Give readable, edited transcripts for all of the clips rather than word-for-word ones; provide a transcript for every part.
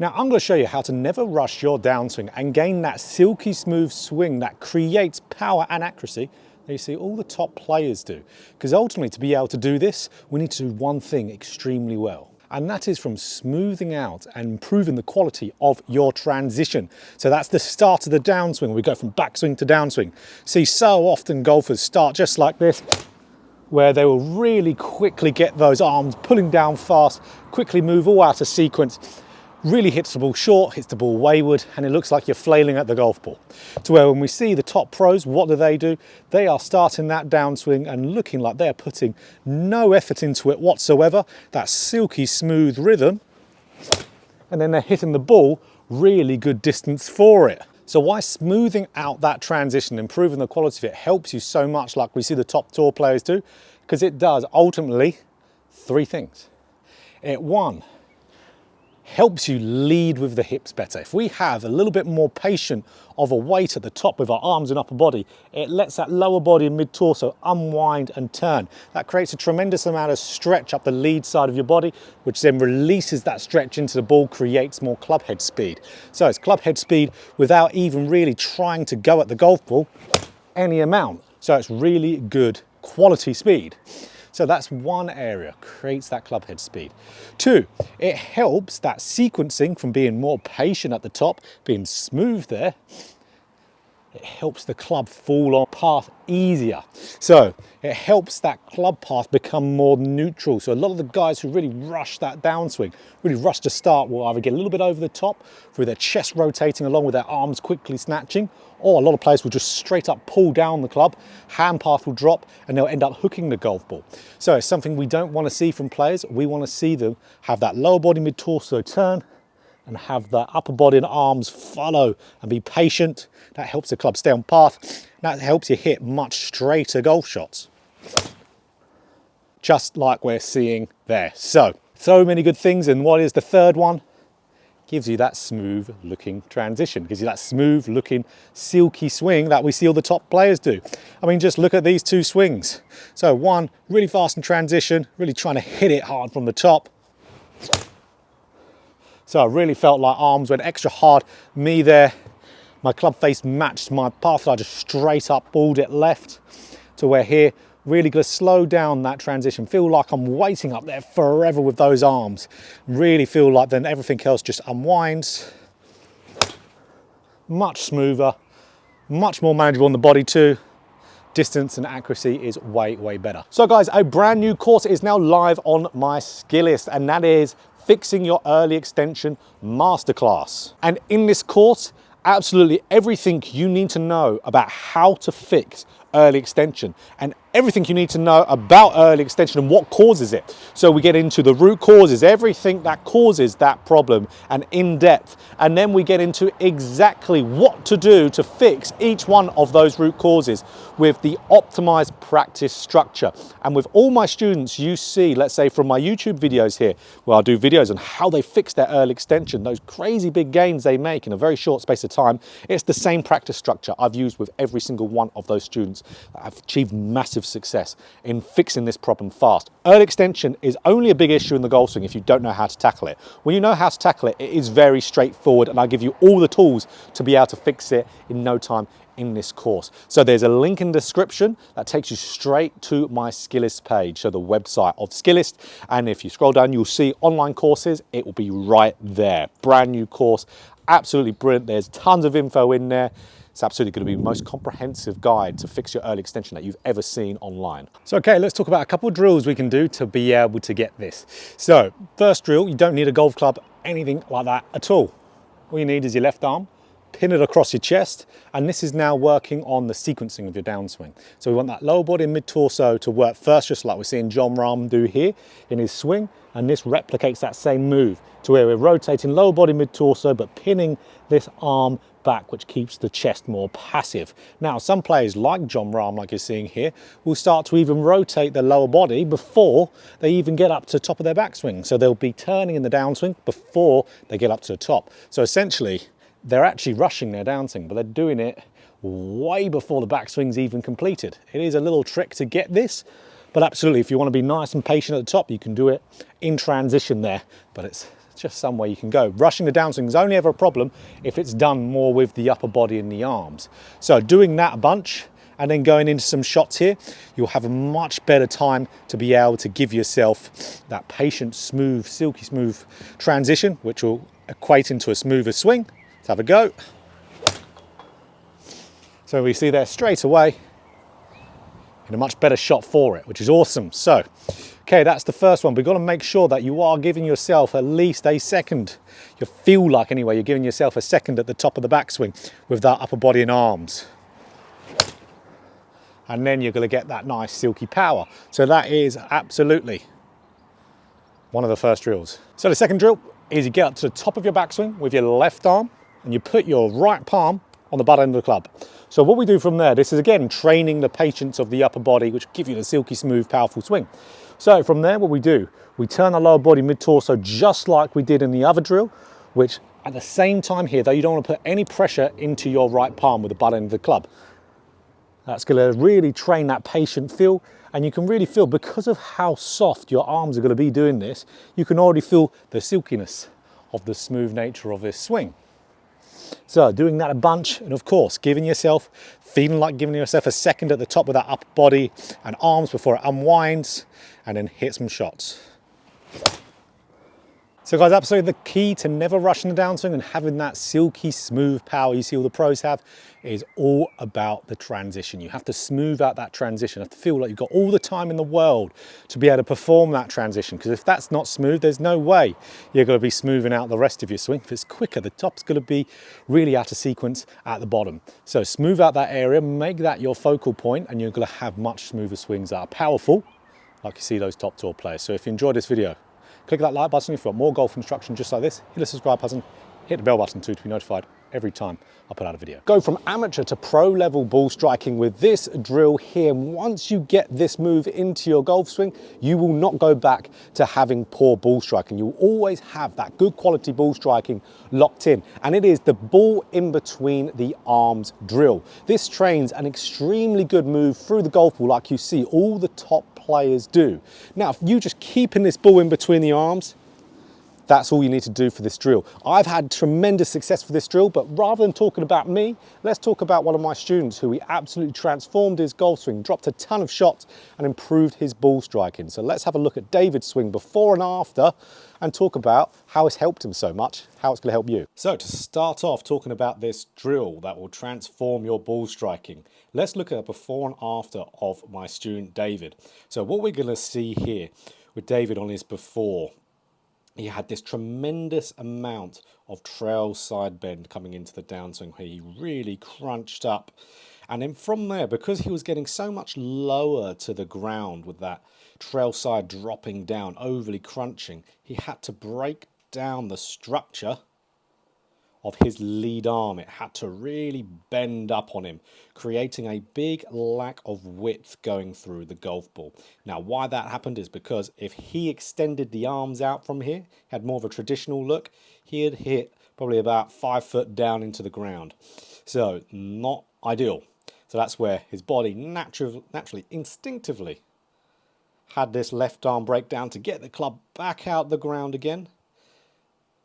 Now I'm going to show you how to never rush your downswing and gain that silky smooth swing that creates power and accuracy that you see all the top players do. Because ultimately, to be able to do this, we need to do one thing extremely well. And that is from smoothing out and improving the quality of your transition. So that's the start of the downswing. We go from backswing to downswing. See, so often golfers start just like this, where they will really quickly get those arms pulling down fast, quickly move all out of sequence, really hits the ball short, hits the ball wayward, and it looks like you're flailing at the golf ball. To where when we see the top pros, what do? They are starting that downswing and looking like they're putting no effort into it whatsoever, that silky smooth rhythm, and then they're hitting the ball really good distance for it. So why smoothing out that transition, improving the quality of it, helps you so much like we see the top tour players do? Because it does ultimately three things. One, helps you lead with the hips better. If we have a little bit more patient of a weight at the top with our arms and upper body, it lets that lower body and mid-torso unwind and turn. That creates a tremendous amount of stretch up the lead side of your body, which then releases that stretch into the ball, creates more club head speed. So it's club head speed without even really trying to go at the golf ball any amount. So it's really good quality speed. So that's one area, creates that club head speed. Two, it helps that sequencing from being more patient at the top, being smooth there, it helps the club fall on path easier. So it helps that club path become more neutral. So a lot of the guys who really rush that downswing, really rush to start, will either get a little bit over the top through their chest rotating along with their arms quickly snatching, or a lot of players will just straight up pull down the club, hand path will drop, and they'll end up hooking the golf ball. So it's something we don't want to see from players. We want to see them have that lower body mid-torso turn and have the upper body and arms follow and be patient. That helps the club stay on path. That helps you hit much straighter golf shots. Just like we're seeing there. So many good things. And what is the third one? Gives you that smooth looking transition, gives you that smooth looking silky swing that we see all the top players do. I mean, just look at these two swings. So one, really fast in transition, really trying to hit it hard from the top. So I really felt like arms went extra hard. Me there, my club face matched my path. So I just straight up balled it left. To where here, really gonna slow down that transition. Feel like I'm waiting up there forever with those arms. Really feel like then everything else just unwinds. Much smoother, much more manageable on the body too. Distance and accuracy is way, way better. So guys, a brand new course is now live on my skill list, and that is Fixing Your Early Extension Masterclass. And in this course, absolutely everything you need to know about how to fix early extension and everything you need to know about early extension and what causes it. So we get into the root causes, everything that causes that problem, and in depth. And then we get into exactly what to do to fix each one of those root causes with the optimized practice structure. And with all my students, you see, let's say from my YouTube videos here, where I'll do videos on how they fix their early extension, those crazy big gains they make in a very short space of time. It's the same practice structure I've used with every single one of those students that have achieved massive success in fixing this problem fast. Early extension is only a big issue in the golf swing if you don't know how to tackle it. When you know how to tackle it, it is very straightforward, and I give you all the tools to be able to fix it in no time in this course. So there's a link in the description that takes you straight to my Skillist page, so the website of Skillist, and if you scroll down you'll see online courses. It will be right there. Brand new course, absolutely brilliant. There's tons of info in there. It's absolutely going to be the most comprehensive guide to fix your early extension that you've ever seen online. So okay, let's talk about a couple of drills we can do to be able to get this. So first drill, you don't need a golf club, anything like that at all. All you need is your left arm, pin it across your chest, and this is now working on the sequencing of your downswing. So we want that lower body and mid-torso to work first, just like we're seeing Jon Rahm do here in his swing, and this replicates that same move to where we're rotating lower body mid-torso but pinning this arm back, which keeps the chest more passive. Now some players like Jon Rahm, like you're seeing here, will start to even rotate the lower body before they even get up to the top of their backswing. So they'll be turning in the downswing before they get up to the top. So essentially they're actually rushing their downswing, but they're doing it way before the backswing's even completed. It is a little trick to get this, but absolutely if you want to be nice and patient at the top, you can do it in transition there, but it's just some way you can go. Rushing the downswing is only ever a problem if it's done more with the upper body and the arms. So doing that a bunch and then going into some shots here, you'll have a much better time to be able to give yourself that patient, smooth, silky smooth transition, which will equate into a smoother swing. Let's have a go. So we see there straight away in a much better shot for it, which is awesome. So, okay, that's the first one. We've got to make sure that you are giving yourself at least a second. You feel like anyway, you're giving yourself a second at the top of the backswing with that upper body and arms. And then you're going to get that nice silky power. So that is absolutely one of the first drills. So the second drill is you get up to the top of your backswing with your left arm and you put your right palm on the butt end of the club. So what we do from there, this is again training the patience of the upper body, which give you the silky smooth, powerful swing. So from there, what we do, we turn the lower body mid-torso just like we did in the other drill, which at the same time here, though, you don't want to put any pressure into your right palm with the butt end of the club. That's going to really train that patient feel, and you can really feel, because of how soft your arms are going to be doing this, you can already feel the silkiness of the smooth nature of this swing. So doing that a bunch, and of course, feeling like giving yourself a second at the top with that upper body and arms before it unwinds, and then hit some shots. So guys, absolutely the key to never rushing the downswing and having that silky smooth power you see all the pros have is all about the transition. You have to smooth out that transition. You have to feel like you've got all the time in the world to be able to perform that transition, because if that's not smooth, there's no way you're going to be smoothing out the rest of your swing. If it's quicker, the top's going to be really out of sequence at the bottom. So smooth out that area, make that your focal point, and you're going to have much smoother swings that are powerful, like you see those top tour players. So if you enjoyed this video, click that like button if you want more golf instruction just like this. Hit the subscribe button, hit the bell button too to be notified every time I put out a video. Go from amateur to pro level ball striking with this drill here. Once you get this move into your golf swing, you will not go back to having poor ball striking. You will always have that good quality ball striking locked in. And it is the ball in between the arms drill. This trains an extremely good move through the golf ball like you see all the top players do. Now, if you just keeping this ball in between the arms, that's all you need to do for this drill. I've had tremendous success for this drill, but rather than talking about me, let's talk about one of my students who he absolutely transformed his golf swing, dropped a ton of shots and improved his ball striking. So let's have a look at David's swing before and after and talk about how it's helped him so much, how it's going to help you. So to start off talking about this drill that will transform your ball striking, let's look at a before and after of my student David. So what we're going to see here with David on his before, he had this tremendous amount of trail side bend coming into the downswing where he really crunched up. And then from there, because he was getting so much lower to the ground with that trail side dropping down, overly crunching, he had to break down the structure of his lead arm. It had to really bend up on him, creating a big lack of width going through the golf ball. Now, why that happened is because if he extended the arms out from here, had more of a traditional look, he'd hit probably about 5 foot down into the ground. So not ideal. So that's where his body naturally, instinctively had this left arm breakdown to get the club back out the ground again.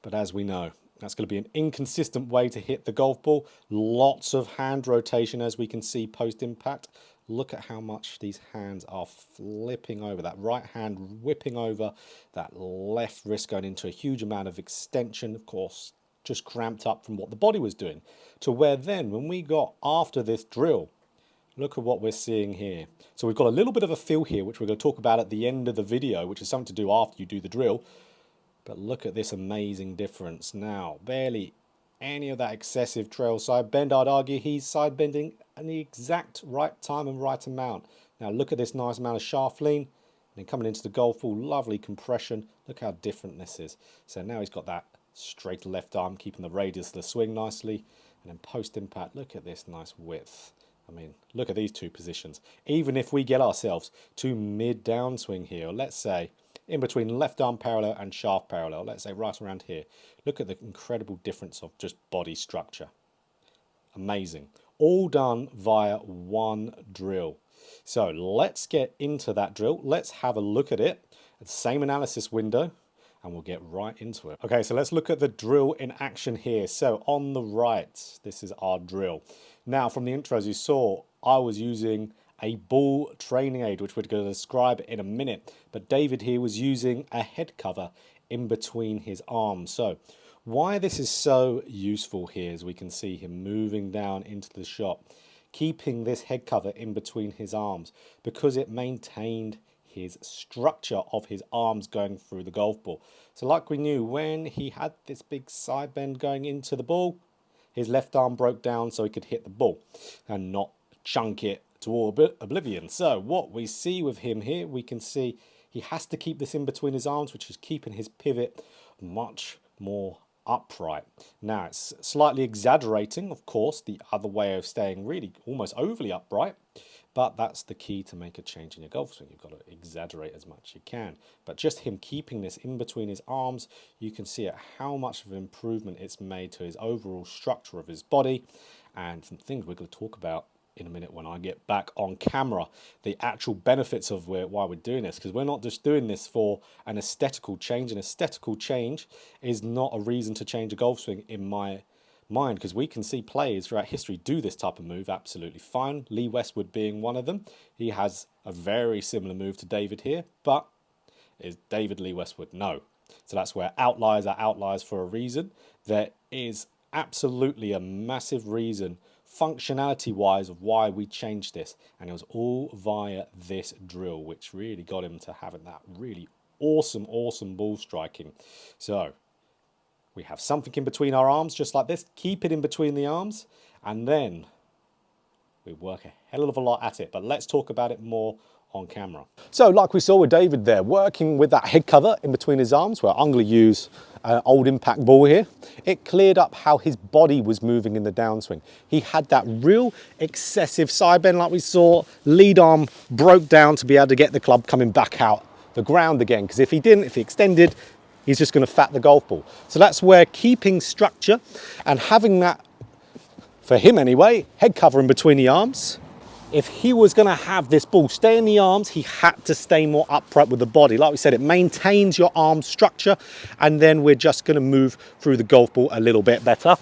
But as we know, that's going to be an inconsistent way to hit the golf ball. Lots of hand rotation, as we can see post-impact. Look at how much these hands are flipping over. That right hand whipping over, that left wrist going into a huge amount of extension, of course, just cramped up from what the body was doing. To where then, when we got after this drill, look at what we're seeing here. So we've got a little bit of a feel here, which we're going to talk about at the end of the video, which is something to do after you do the drill. But look at this amazing difference now. Barely any of that excessive trail side bend. I'd argue he's side bending at the exact right time and right amount. Now look at this nice amount of shaft lean. And then coming into the golf ball, lovely compression. Look how different this is. So now he's got that straight left arm, keeping the radius of the swing nicely. And then post-impact, look at this nice width. I mean, look at these two positions. Even if we get ourselves to mid-downswing here, or let's say in between left arm parallel and shaft parallel, let's say right around here. Look at the incredible difference of just body structure. Amazing. All done via one drill. So let's get into that drill. Let's have a look at it. Same analysis window. and we'll get right into it. Okay, so let's look at the drill in action here. So on the right, this is our drill. Now, from the intro, as you saw, I was using a ball training aid, which we're going to describe in a minute. But David here was using a head cover in between his arms. So why this is so useful here is we can see him moving down into the shot, keeping this head cover in between his arms because it maintained his structure of his arms going through the golf ball. So like we knew, when he had this big side bend going into the ball, his left arm broke down so he could hit the ball and not chunk it to oblivion. So what we see with him here, we can see he has to keep this in between his arms, which is keeping his pivot much more upright. Now it's slightly exaggerating, of course, the other way of staying really almost overly upright, but that's the key to make a change in your golf swing. You've got to exaggerate as much as you can. But just him keeping this in between his arms, you can see how much of an improvement it's made to his overall structure of his body, and some things we're going to talk about in a minute when I get back on camera, the actual benefits of why we're doing this, because we're not just doing this for an aesthetical change. An aesthetical change is not a reason to change a golf swing in my mind, because we can see players throughout history do this type of move absolutely fine. Lee Westwood being one of them. He has a very similar move to David here, but is David Lee Westwood? No. So that's where outliers are outliers for a reason. There is absolutely a massive reason functionality wise of why we changed this, and it was all via this drill, which really got him to having that really awesome ball striking. So we have something in between our arms just like this, keep it in between the arms, and then we work a hell of a lot at it. But let's talk about it more on camera. So like we saw with David there, working with that head cover in between his arms, where I'm going to use an old impact ball here, it cleared up how his body was moving in the downswing. He had that real excessive side bend like we saw, lead arm broke down to be able to get the club coming back out the ground again, because if he didn't, if he extended, he's just going to fat the golf ball. So that's where keeping structure and having that, for him anyway, head cover in between the arms, if he was going to have this ball stay in the arms, he had to stay more upright with the body. Like we said, it maintains your arm structure, and then we're just going to move through the golf ball a little bit better.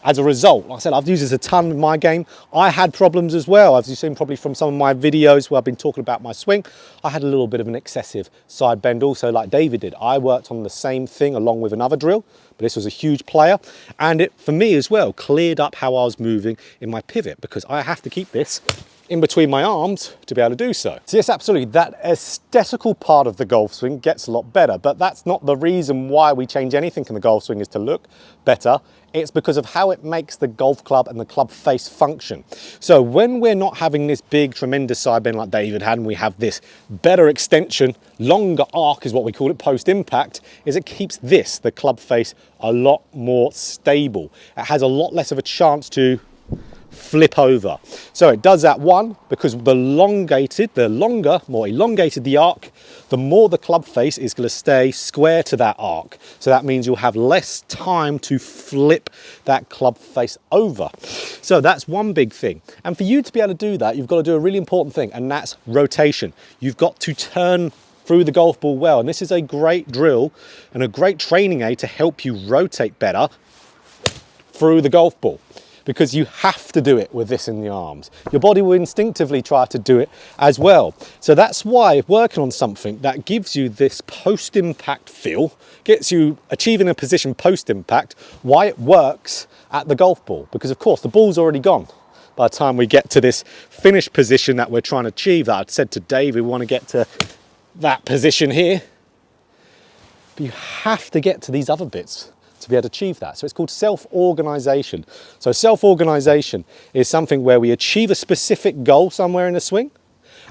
As a result, like I said, I've used this a ton in my game. I had problems as well, as you've seen probably from some of my videos where I've been talking about my swing. I had a little bit of an excessive side bend also, like David did. I worked on the same thing along with another drill, but this was a huge player. And it, for me as well, cleared up how I was moving in my pivot, because I have to keep this in between my arms to be able to do so. So yes, absolutely, that aesthetical part of the golf swing gets a lot better, but that's not the reason why we change anything in the golf swing is to look better. It's because of how it makes the golf club and the club face function. So when we're not having this big, tremendous side bend like David had, and we have this better extension, longer arc is what we call it, post-impact, is it keeps this, the club face, a lot more stable. It has a lot less of a chance to flip over. So it does that, one, because the longer, more elongated the arc, the more the club face is going to stay square to that arc. So that means you'll have less time to flip that club face over. So that's one big thing. And for you to be able to do that, you've got to do a really important thing, and that's rotation. You've got to turn through the golf ball well. And this is a great drill and a great training aid to help you rotate better through the golf ball, because you have to do it with this in the arms. Your body will instinctively try to do it as well. So that's why working on something that gives you this post-impact feel, gets you achieving a position post-impact, why it works at the golf ball. Because of course the ball's already gone by the time we get to this finished position that we're trying to achieve. That I'd said to Dave, we want to get to that position here. But you have to get to these other bits to be able to achieve that. So it's called self-organization. So self-organization is something where we achieve a specific goal somewhere in the swing,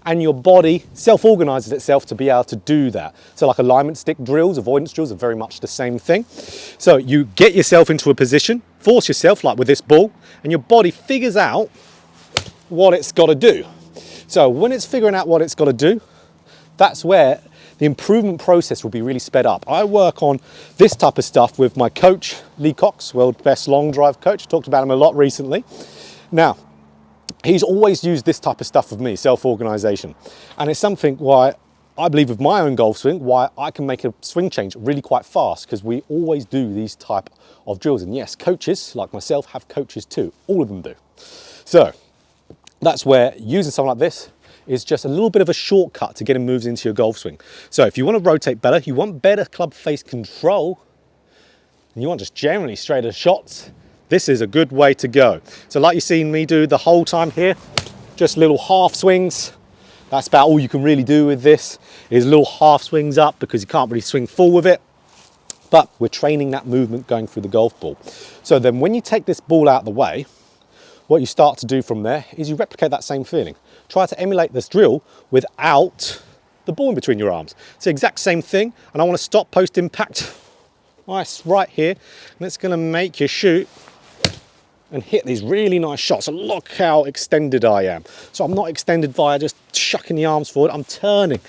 and your body self-organizes itself to be able to do that. So like alignment stick drills, avoidance drills are very much the same thing. So you get yourself into a position, force yourself like with this ball, and your body figures out what it's got to do. So when it's figuring out what it's got to do, that's where the improvement process will be really sped up. I work on this type of stuff with my coach, Lee Cox, world's best long drive coach. Talked about him a lot recently. Now, he's always used this type of stuff with me, self-organization. And it's something why I believe with my own golf swing, why I can make a swing change really quite fast, because we always do these type of drills. And yes, coaches like myself have coaches too. All of them do. So that's where using something like this is just a little bit of a shortcut to getting moves into your golf swing. So if you want to rotate better, you want better club face control, and you want just generally straighter shots, this is a good way to go. So like you've seen me do the whole time here, just little half swings. That's about all you can really do with this, is little half swings up, because you can't really swing full with it. But we're training that movement going through the golf ball. So then when you take this ball out of the way, what you start to do from there is you replicate that same feeling. Try to emulate this drill without the ball in between your arms. It's the exact same thing, and I want to stop post impact. Nice, right here, and it's going to make you shoot and hit these really nice shots. And look how extended I am. So I'm not extended via just shucking the arms forward, I'm turning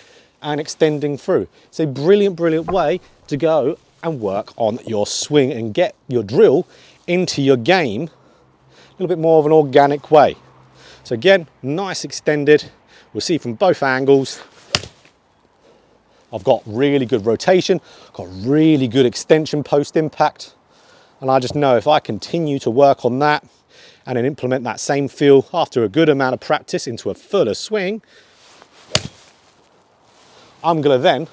and extending through. It's a brilliant, brilliant way to go and work on your swing and get your drill into your game a little bit more of an organic way. So again, nice extended. We'll see from both angles. I've got really good rotation, got really good extension post impact. And I just know if I continue to work on that and then implement that same feel after a good amount of practice into a fuller swing, I'm gonna then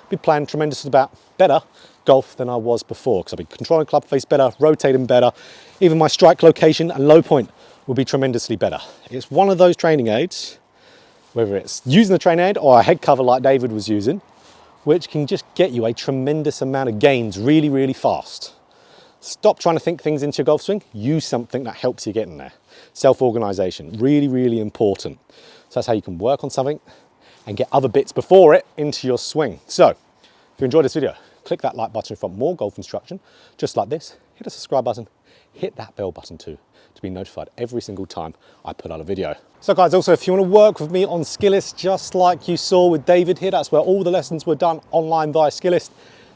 be playing tremendously better golf than I was before, because I'll be controlling club face better, rotating better. Even my strike location and low point will be tremendously better. It's one of those training aids, whether it's using the training aid or a head cover like David was using, which can just get you a tremendous amount of gains really, really fast. Stop trying to think things into your golf swing. Use something that helps you get in there. Self-organization, really, really important. So that's how you can work on something and get other bits before it into your swing. So if you enjoyed this video, click that like button for more golf instruction, just like this. Hit the subscribe button, hit that bell button too, to be notified every single time I put out a video. So guys, also if you want to work with me on Skillist, just like you saw with David here, that's where all the lessons were done online via Skillist.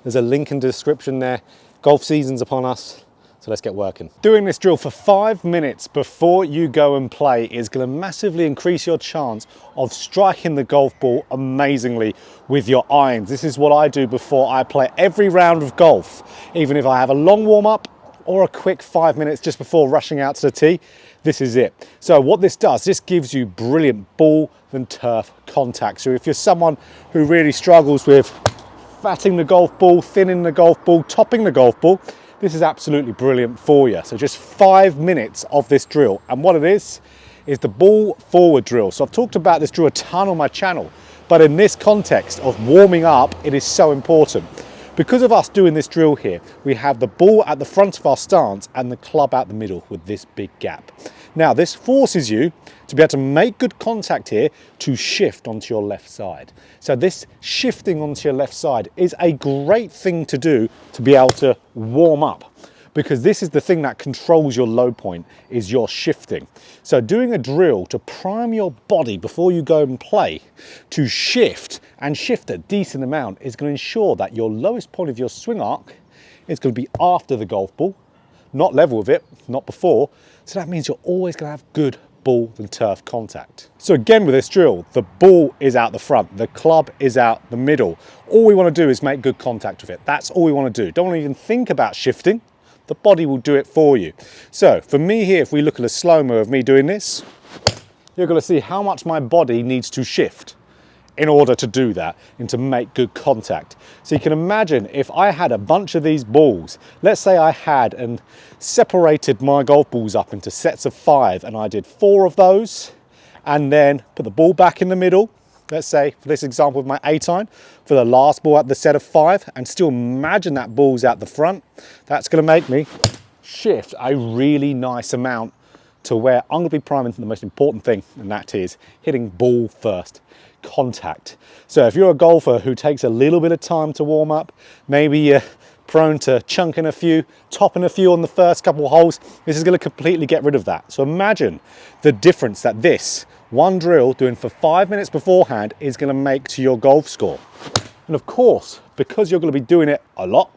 There's a link in the description there. Golf season's upon us, so let's get working. Doing this drill for 5 minutes before you go and play is going to massively increase your chance of striking the golf ball amazingly with your irons. This is what I do before I play every round of golf, even if I have a long warm-up or a quick 5 minutes just before rushing out to the tee. This is it. So what this does, this gives you brilliant ball and turf contact. So if you're someone who really struggles with fatting the golf ball, thinning the golf ball, topping the golf ball, this is absolutely brilliant for you. So just 5 minutes of this drill. And what it is the ball forward drill. So I've talked about this drill a ton on my channel, but in this context of warming up, it is so important. Because of us doing this drill here, we have the ball at the front of our stance and the club out the middle with this big gap. Now this forces you to be able to make good contact here to shift onto your left side. So this shifting onto your left side is a great thing to do to be able to warm up, because this is the thing that controls your low point, is your shifting. So doing a drill to prime your body before you go and play to shift, and shift a decent amount, is going to ensure that your lowest point of your swing arc is going to be after the golf ball, not level with it, not before. So that means you're always going to have good ball and turf contact. So again with this drill, the ball is out the front, the club is out the middle. All we want to do is make good contact with it. That's all we want to do. Don't want to even think about shifting. The body will do it for you. So for me here, if we look at a slow-mo of me doing this, you're going to see how much my body needs to shift in order to do that and to make good contact. So you can imagine if I had a bunch of these balls, let's say I had and separated my golf balls up into sets of 5, and I did 4 of those, and then put the ball back in the middle, let's say for this example with my 8-iron, for the last ball at the set of 5, and still imagine that ball's out the front, that's going to make me shift a really nice amount to where I'm going to be priming the most important thing, and that is hitting ball first contact. So if you're a golfer who takes a little bit of time to warm up, maybe you're prone to chunking a few, topping a few on the first couple of holes, this is going to completely get rid of that. So imagine the difference that this one drill doing for 5 minutes beforehand is going to make to your golf score. And of course, because you're going to be doing it a lot,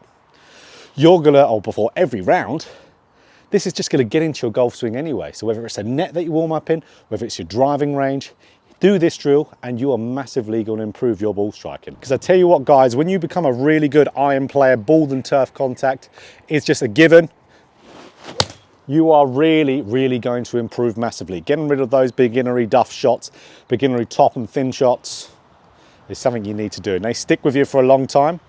you're going to, or before every round, this is just going to get into your golf swing anyway. So whether it's a net that you warm up in, whether it's your driving range, Do this drill and you are massively going to improve your ball striking. Because I tell you what guys, when you become a really good iron player, ball and turf contact is just a given. You are really going to improve massively. Getting rid of those beginnery duff shots, beginnery top and thin shots is something you need to do. And they stick with you for a long time,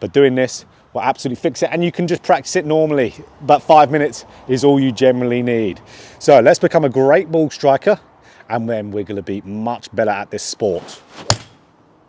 but doing this will absolutely fix it. And you can just practice it normally, but 5 minutes is all you generally need. So let's become a great ball striker, and then we're gonna be much better at this sport.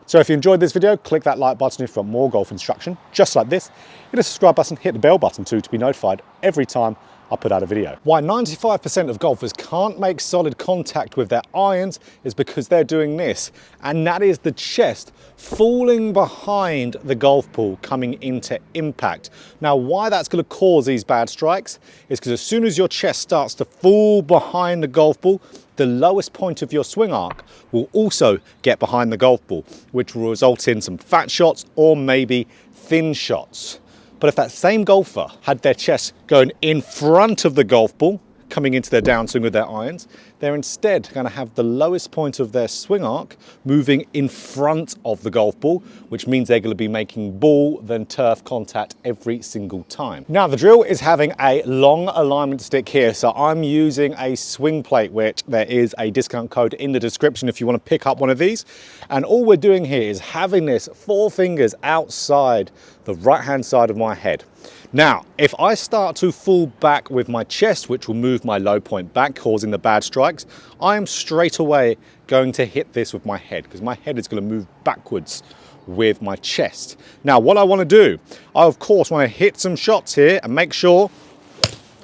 So if you enjoyed this video, click that like button if you want more golf instruction, just like this. Hit the subscribe button, hit the bell button too to be notified every time I put out a video. Why 95% of golfers can't make solid contact with their irons is because they're doing this, and that is the chest falling behind the golf ball coming into impact. Now, why that's going to cause these bad strikes is because as soon as your chest starts to fall behind the golf ball, the lowest point of your swing arc will also get behind the golf ball, which will result in some fat shots or maybe thin shots. But if that same golfer had their chest going in front of the golf ball, coming into their downswing with their irons, they're instead going to have the lowest point of their swing arc moving in front of the golf ball, which means they're going to be making ball then turf contact every single time. Now the drill is having a long alignment stick here, so I'm using a swing plate, which there is a discount code in the description if you want to pick up one of these. And all we're doing here is having this 4 fingers outside the right hand side of my head. Now, if I start to fall back with my chest, which will move my low point back, causing the bad strikes, I am straight away going to hit this with my head, because my head is going to move backwards with my chest. Now, what I want to do, I of course want to hit some shots here and make sure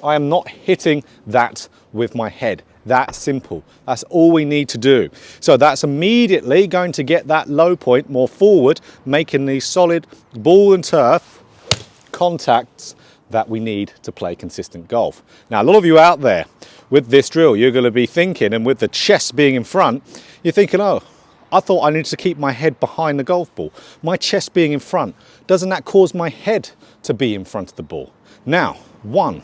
I am not hitting that with my head. That simple. That's all we need to do. So that's immediately going to get that low point more forward, making these solid ball and turf contacts that we need to play consistent golf. Now, a lot of you out there with this drill, you're going to be thinking, and with the chest being in front, you're thinking, oh, I thought I needed to keep my head behind the golf ball. My chest being in front, doesn't that cause my head to be in front of the ball? Now, one,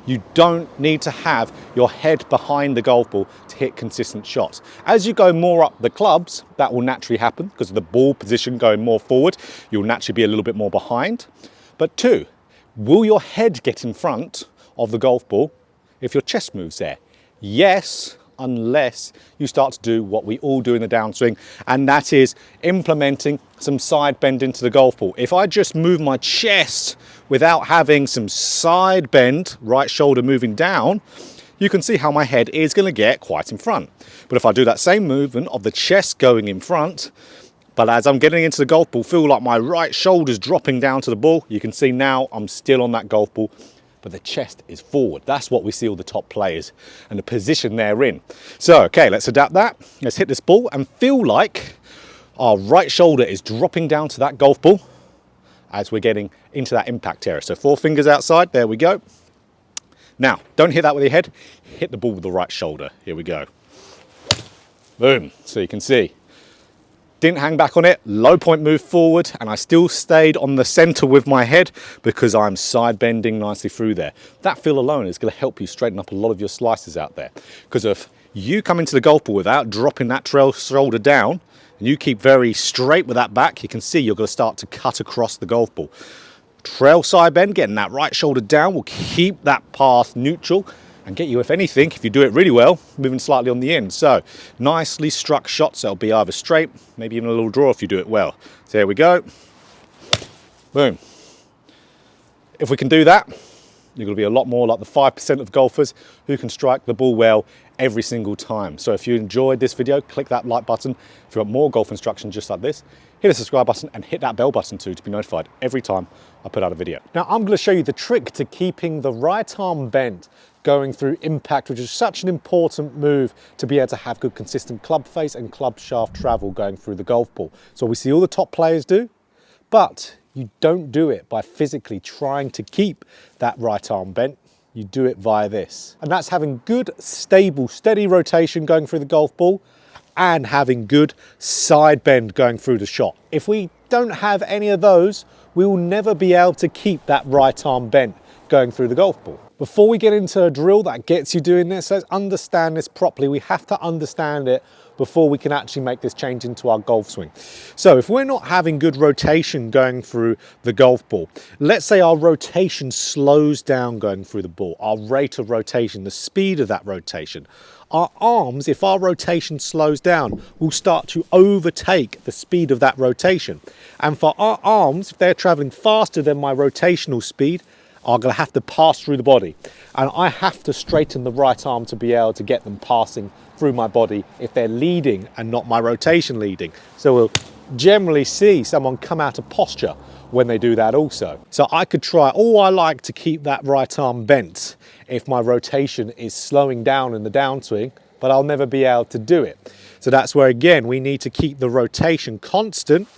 you don't need to have your head behind the golf ball to hit consistent shots. As you go more up the clubs, that will naturally happen because of the ball position going more forward. You'll naturally be a little bit more behind. But 2, will your head get in front of the golf ball if your chest moves there? Yes, unless you start to do what we all do in the downswing, and that is implementing some side bend into the golf ball. If I just move my chest without having some side bend, right shoulder moving down, you can see how my head is going to get quite in front. But if I do that same movement of the chest going in front, but as I'm getting into the golf ball, feel like my right shoulder's dropping down to the ball. You can see now I'm still on that golf ball, but the chest is forward. That's what we see all the top players and the position they're in. So, okay, let's adapt that. Let's hit this ball and feel like our right shoulder is dropping down to that golf ball as we're getting into that impact area. So 4 fingers outside, there we go. Now, don't hit that with your head, hit the ball with the right shoulder. Here we go. Boom, so you can see. Didn't hang back on it, low point moved forward, and I still stayed on the center with my head because I'm side bending nicely through there. That feel alone is going to help you straighten up a lot of your slices out there. Because if you come into the golf ball without dropping that trail shoulder down, and you keep very straight with that back, you can see you're going to start to cut across the golf ball. Trail side bend, getting that right shoulder down will keep that path neutral and get you, if anything, if you do it really well, moving slightly on the end. So nicely struck shots, that'll be either straight, maybe even a little draw if you do it well. So there we go. Boom. If we can do that, you're going to be a lot more like the 5% of golfers who can strike the ball well every single time. So if you enjoyed this video, click that like button. If you want more golf instruction just like this, hit the subscribe button and hit that bell button too to be notified every time I put out a video. Now I'm going to show you the trick to keeping the right arm bent going through impact, which is such an important move to be able to have good consistent club face and club shaft travel going through the golf ball. So we see all the top players do, but you don't do it by physically trying to keep that right arm bent. You do it via this. And that's having good, stable, steady rotation going through the golf ball and having good side bend going through the shot. If we don't have any of those, we will never be able to keep that right arm bent going through the golf ball. Before we get into a drill that gets you doing this, let's understand this properly. We have to understand it before we can actually make this change into our golf swing. So if we're not having good rotation going through the golf ball, let's say our rotation slows down going through the ball, our rate of rotation, the speed of that rotation. Our arms, if our rotation slows down, will start to overtake the speed of that rotation. And for our arms, if they're traveling faster than my rotational speed, are going to have to pass through the body. And I have to straighten the right arm to be able to get them passing through my body if they're leading and not my rotation leading. So we'll generally see someone come out of posture when they do that also. So I could try all I like to keep that right arm bent if my rotation is slowing down in the downswing, but I'll never be able to do it. So that's where, again, we need to keep the rotation constant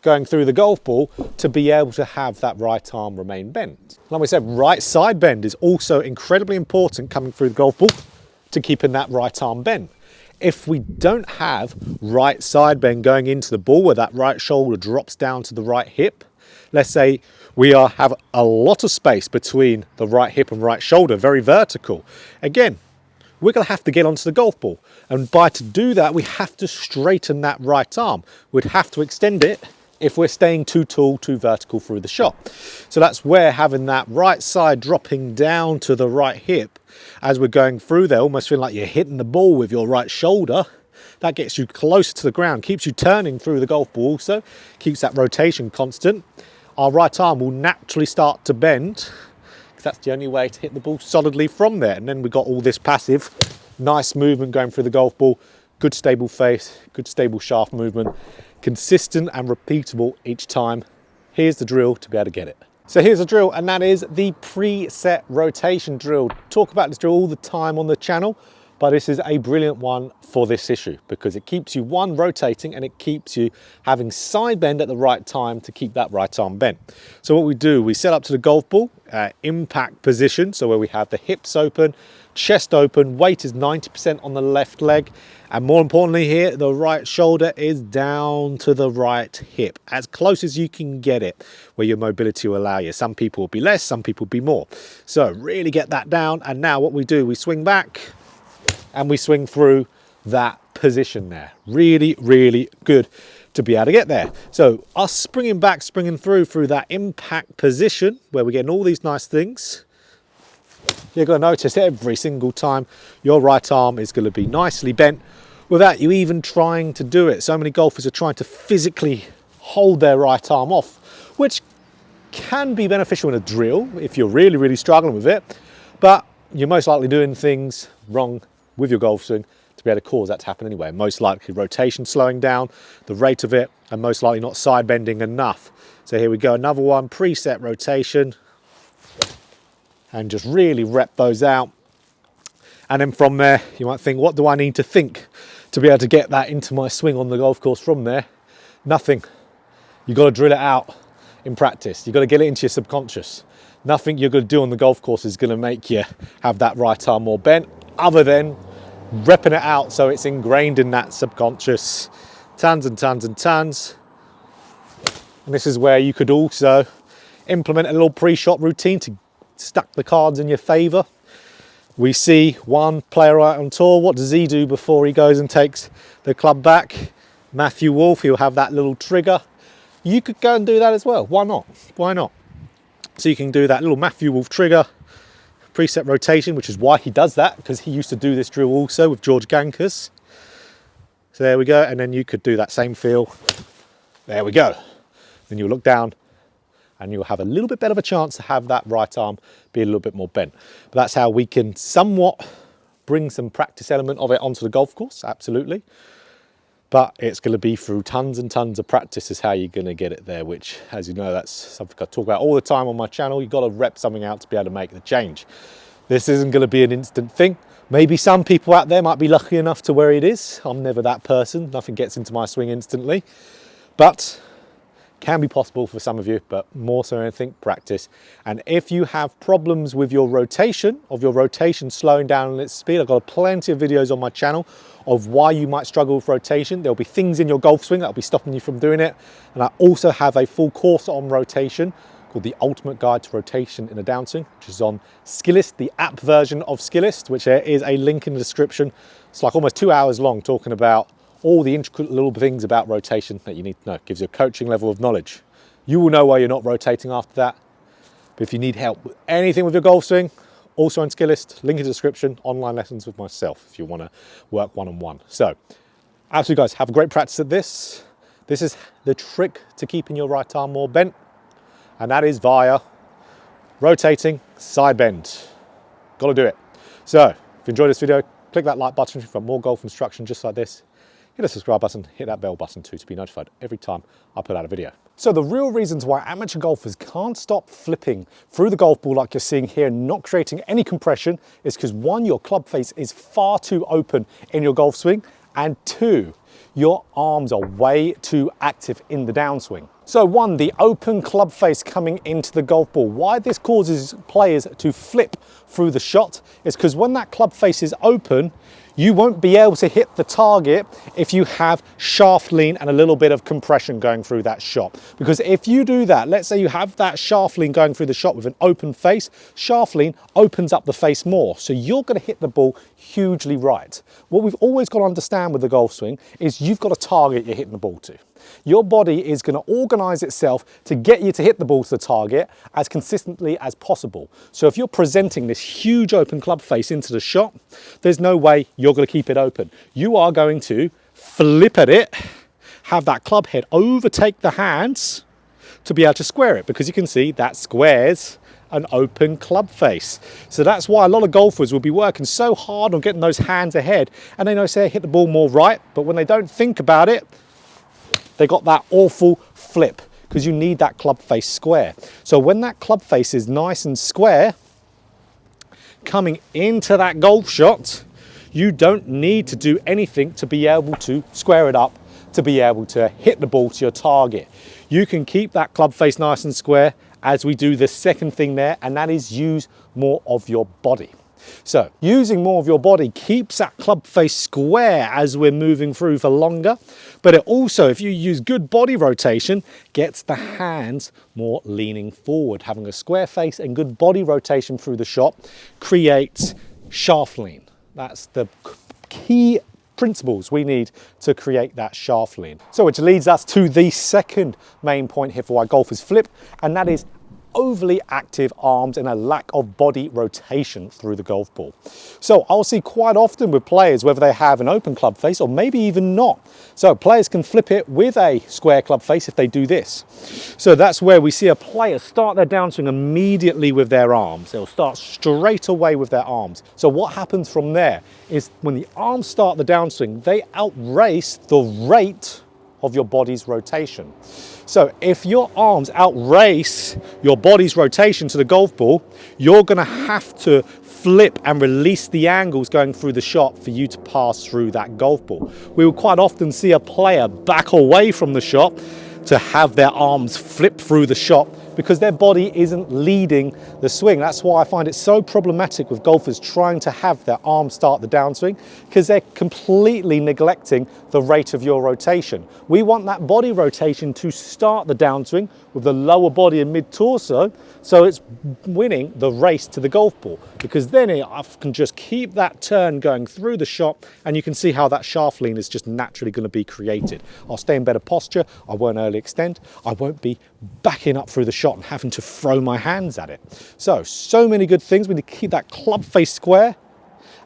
going through the golf ball to be able to have that right arm remain bent. Like we said, right side bend is also incredibly important coming through the golf ball to keeping that right arm bent. If we don't have right side bend going into the ball where that right shoulder drops down to the right hip, let's say we have a lot of space between the right hip and right shoulder, very vertical. Again, we're going to have to get onto the golf ball. And to do that, we have to straighten that right arm. We'd have to extend it if we're staying too tall, too vertical through the shot. So that's where having that right side dropping down to the right hip as we're going through there, almost feeling like you're hitting the ball with your right shoulder, that gets you closer to the ground, keeps you turning through the golf ball also, keeps that rotation constant. Our right arm will naturally start to bend because that's the only way to hit the ball solidly from there. And then we've got all this passive, nice movement going through the golf ball, good stable face, good stable shaft movement, consistent and repeatable each time. Here's the drill to be able to get it. So here's a drill, and that is the preset rotation drill. Talk about this drill all the time on the channel, but this is a brilliant one for this issue because it keeps you, one, rotating, and it keeps you having side bend at the right time to keep that right arm bent. So what we do, we set up to the golf ball, impact position, so where we have the hips open, chest open, weight is 90% on the left leg, and more importantly here, the right shoulder is down to the right hip, as close as you can get it, where your mobility will allow you. Some people will be less, some people will be more. So really get that down, and now what we do, we swing back, and we swing through that position there. Really, really good to be able to get there. So us springing back, springing through that impact position, where we're getting all these nice things, you're going to notice every single time your right arm is going to be nicely bent without you even trying to do it. So many golfers are trying to physically hold their right arm off, which can be beneficial in a drill if you're really, really struggling with it, but you're most likely doing things wrong with your golf swing to be able to cause that to happen anyway. Most likely rotation slowing down, the rate of it, and most likely not side bending enough. So here we go, another one, preset rotation, and just really rep those out. And then from there, you might think, what do I need to think to be able to get that into my swing on the golf course from there? Nothing. You've got to drill it out in practice. You've got to get it into your subconscious. Nothing you're going to do on the golf course is going to make you have that right arm more bent, other than repping it out so it's ingrained in that subconscious. Tons and tons and tons. And this is where you could also implement a little pre-shot routine to stack the cards in your favor. We see one player out on tour. What does he do before he goes and takes the club back? Matthew Wolf, he'll have that little trigger. You could go and do that as well. Why not? Why not? So you can do that little Matthew Wolf trigger, preset rotation, which is why he does that, because he used to do this drill also with George Gankers. So there we go. And then you could do that same feel. There we go. Then you'll look down and you'll have a little bit better of a chance to have that right arm be a little bit more bent. But that's how we can somewhat bring some practice element of it onto the golf course, absolutely. But it's going to be through tons and tons of practice is how you're going to get it there, which, as you know, that's something I talk about all the time on my channel. You've got to rep something out to be able to make the change. This isn't going to be an instant thing. Maybe some people out there might be lucky enough to where it is. I'm never that person. Nothing gets into my swing instantly. But can be possible for some of you, but more so than anything, practice. And if you have problems with your rotation, slowing down in its speed, I've got plenty of videos on my channel of why you might struggle with rotation. There'll be things in your golf swing that'll be stopping you from doing it. And I also have a full course on rotation called The Ultimate Guide to Rotation in a Downswing, which is on Skillist, the app version of Skillist, which there is a link in the description. It's like almost 2 hours long, talking about all the intricate little things about rotation that you need to know. It gives you a coaching level of knowledge. You will know why you're not rotating after that. But if you need help with anything with your golf swing, also on Skillist, link in the description, online lessons with myself if you want to work one-on-one. So, absolutely guys, have a great practice at this. This is the trick to keeping your right arm more bent, and that is via rotating side bend. Got to do it. So, if you enjoyed this video, click that like button for more golf instruction just like this. Hit the subscribe button, hit that bell button too to be notified every time I put out a video. So the real reasons why amateur golfers can't stop flipping through the golf ball like you're seeing here, not creating any compression, is because one, your club face is far too open in your golf swing, and two, your arms are way too active in the downswing. So one, the open club face coming into the golf ball. Why this causes players to flip through the shot is because when that club face is open, you won't be able to hit the target if you have shaft lean and a little bit of compression going through that shot. Because if you do that, let's say you have that shaft lean going through the shot with an open face, shaft lean opens up the face more. So you're going to hit the ball hugely right. What we've always got to understand with the golf swing is you've got a target you're hitting the ball to. Your body is going to organize itself to get you to hit the ball to the target as consistently as possible. So if you're presenting this huge open club face into the shot, there's no way you're going to keep it open. You are going to flip at it, have that club head overtake the hands to be able to square it, because you can see that squares an open club face. So that's why a lot of golfers will be working so hard on getting those hands ahead, and they know say hit the ball more right, but when they don't think about it, they got that awful flip, because you need that club face square. So when that club face is nice and square, coming into that golf shot, you don't need to do anything to be able to square it up, to be able to hit the ball to your target. You can keep that club face nice and square as we do the second thing there, and that is use more of your body. So using more of your body keeps that club face square as we're moving through for longer, but it also, if you use good body rotation, gets the hands more leaning forward. Having a square face and good body rotation through the shot creates shaft lean. That's the key principles we need to create that shaft lean. So which leads us to the second main point here for why golfers flip, and that is overly active arms and a lack of body rotation through the golf ball. So I'll see quite often with players, whether they have an open club face or maybe even not. So players can flip it with a square club face if they do this. So that's where we see a player start their downswing immediately with their arms. They'll start straight away with their arms. So what happens from there is when the arms start the downswing, they outrace the rate of your body's rotation. So if your arms outrace your body's rotation to the golf ball, you're going to have to flip and release the angles going through the shot for you to pass through that golf ball. We will quite often see a player back away from the shot to have their arms flip through the shot because their body isn't leading the swing. That's why I find it so problematic with golfers trying to have their arms start the downswing, because they're completely neglecting the rate of your rotation. We want that body rotation to start the downswing with the lower body and mid-torso, so it's winning the race to the golf ball, because then it can just keep that turn going through the shot, and you can see how that shaft lean is just naturally going to be created. I'll stay in better posture, I won't early extend, I won't be backing up through the shot and having to throw my hands at it. So many good things. We need to keep that club face square,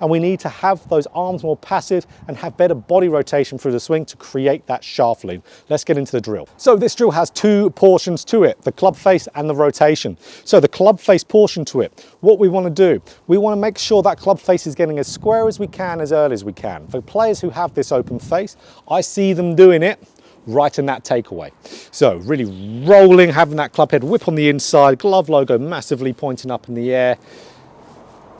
and we need to have those arms more passive and have better body rotation through the swing to create that shaft lean. Let's get into the drill. So this drill has two portions to it, the club face and the rotation. So the club face portion to it, what we want to do, we want to make sure that club face is getting as square as we can, as early as we can. For players who have this open face, I see them doing it right in that takeaway. So really rolling, having that club head whip on the inside, glove logo massively pointing up in the air.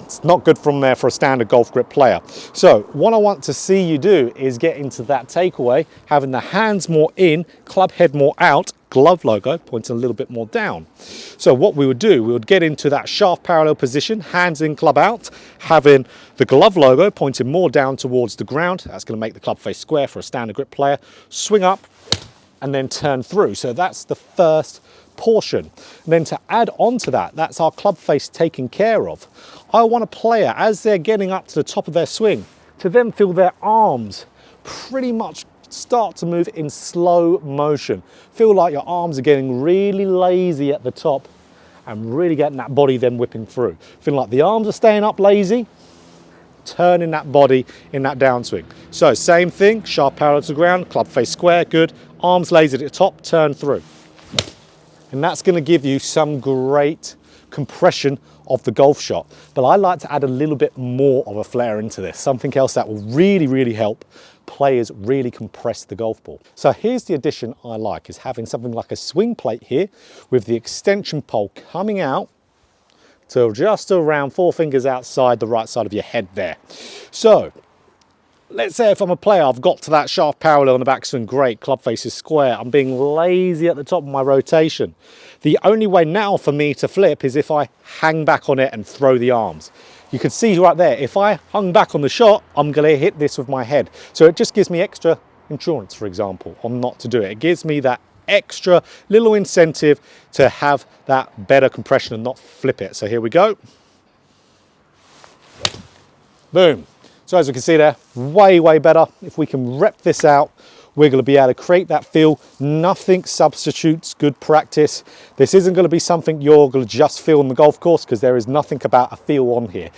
It's not good from there for a standard golf grip player. So what I want to see you do is get into that takeaway, having the hands more in, club head more out, glove logo pointing a little bit more down. So what we would do, we would get into that shaft parallel position, hands in, club out, having the glove logo pointing more down towards the ground. That's going to make the club face square for a standard grip player. Swing up and then turn through. So that's the first portion. And then to add on to that, that's our club face taken care of. I want a player, as they're getting up to the top of their swing, to then feel their arms pretty much start to move in slow motion. Feel like your arms are getting really lazy at the top and really getting that body then whipping through. Feeling like the arms are staying up lazy, turning that body in that downswing. So same thing, sharp parallel to the ground, club face square, good. Arms lazy at the top, turn through. And that's going to give you some great compression of the golf shot. But I like to add a little bit more of a flair into this, something else that will really, really help players really compress the golf ball. So here's the addition I like, is having something like a swing plate here with the extension pole coming out to just around 4 fingers outside the right side of your head there. So let's say if I'm a player, I've got to that sharp parallel on the backswing, great, club face is square, I'm being lazy at the top of my rotation. The only way now for me to flip is if I hang back on it and throw the arms. You can see right there, if I hung back on the shot, I'm going to hit this with my head. So it just gives me extra insurance, for example, on not to do it. It gives me that extra little incentive to have that better compression and not flip it. So here we go. Boom. So as we can see there, way, way better. If we can rep this out, we're going to be able to create that feel. Nothing substitutes good practice. This isn't going to be something you're going to just feel on the golf course, because there is nothing about a feel on here.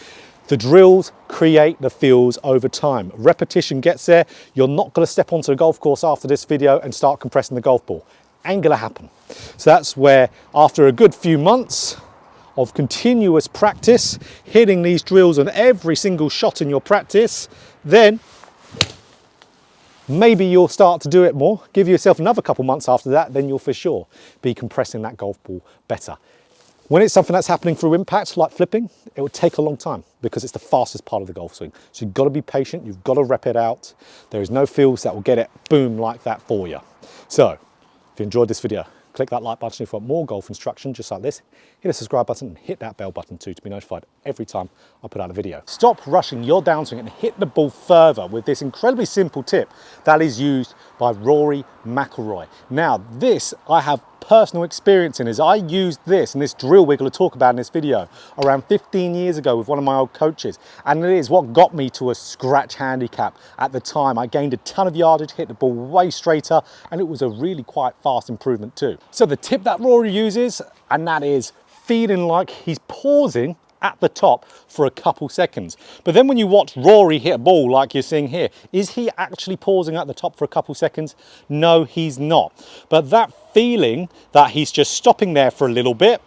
The drills create the feels over time. Repetition gets there. You're not going to step onto the golf course after this video and start compressing the golf ball. Ain't going to happen. So that's where, after a good few months of continuous practice, hitting these drills on every single shot in your practice, then maybe you'll start to do it more. Give yourself another couple months after that, then you'll for sure be compressing that golf ball better. When it's something that's happening through impact, like flipping, it will take a long time because it's the fastest part of the golf swing. So you've got to be patient, you've got to rep it out. There is no feels that will get it boom like that for you. So if you enjoyed this video, click that like button if you want more golf instruction just like this. Hit the subscribe button and hit that bell button too to be notified every time I put out a video. Stop rushing your downswing and hit the ball further with this incredibly simple tip that is used by Rory McIlroy. Now this I have personal experience in, as I used this and this drill we're going to talk about in this video around 15 years ago with one of my old coaches, and it is what got me to a scratch handicap at the time. I gained a ton of yardage, hit the ball way straighter, and it was a really quite fast improvement too. So the tip that Rory uses, and that is feeling like he's pausing at the top for a couple seconds. But then when you watch Rory hit a ball like you're seeing here, is he actually pausing at the top for a couple seconds? No, he's not. But that feeling that he's just stopping there for a little bit